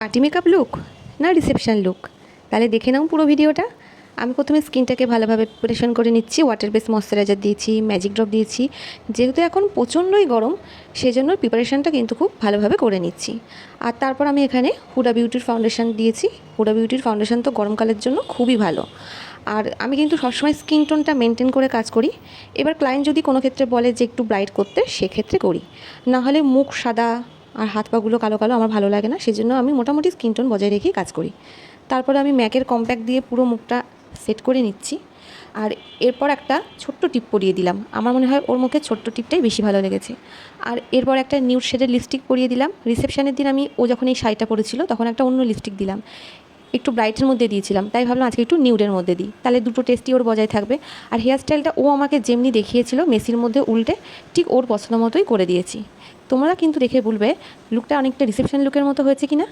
Party makeup look না reception look, তাহলে দেখে নাও পুরো ভিডিওটা। আমি প্রথমে স্কিনটাকে ভালোভাবে প্রিপারেশন করে নিচ্ছি। ওয়াটার বেস ময়শ্চারাইজার দিয়েছি, ম্যাজিক ড্রপ দিয়েছি। যেহেতু এখন প্রচণ্ডই গরম, সেজন্য প্রিপারেশনটা কিন্তু খুব ভালোভাবে করে নিচ্ছি। আর তারপর আমি এখানে হুডা বিউটির ফাউন্ডেশন দিয়েছি। হুডা বিউটির ফাউন্ডেশন তো গরমকালের জন্য খুবই ভালো। আর আমি কিন্তু সবসময় স্কিন টোনটা মেনটেন করে কাজ করি। এবার ক্লায়েন্ট যদি কোনো ক্ষেত্রে বলে যে একটু ব্রাইট করতে, সেক্ষেত্রে করি। না হলে মুখ সাদা আর হাত পাগুলো কালো কালো আমার ভালো লাগে না, সেজন্য আমি মোটামুটি স্কিন টোন বজায় রেখেই কাজ করি। তারপরে আমি ম্যাকের কম্প্যাক্ট দিয়ে পুরো মুখটা সেট করে নিচ্ছি। আর এরপর একটা ছোট্ট টিপ পরিয়ে দিলাম। আমার মনে হয় ওর মুখে ছোট্ট টিপটাই বেশি ভালো লেগেছে। আর এরপর একটা নিউড শেডের লিপস্টিক পরিয়ে দিলাম। রিসেপশনের দিন ও যখন এই শাড়িটা পরেছিল তখন একটা অন্য লিপস্টিক দিলাম, একটু ব্রাইটের মধ্যে দিয়েছিলাম, তাই ভাবলাম আজকে একটু নিউডের মধ্যে দিই, তাহলে দুটো টেস্টই ওর বজায় থাকবে। আর হেয়ার স্টাইলটা ও আমাকে যেমনি দেখিয়েছিল মেসির মধ্যে উল্টে ঠিক ওর পছন্দ মতোই করে দিয়েছি। তোমরা কিন্তু দেখে বলবে লুকটা অনেকটা রিসেপশন লুকের মতো হয়েছে কি না।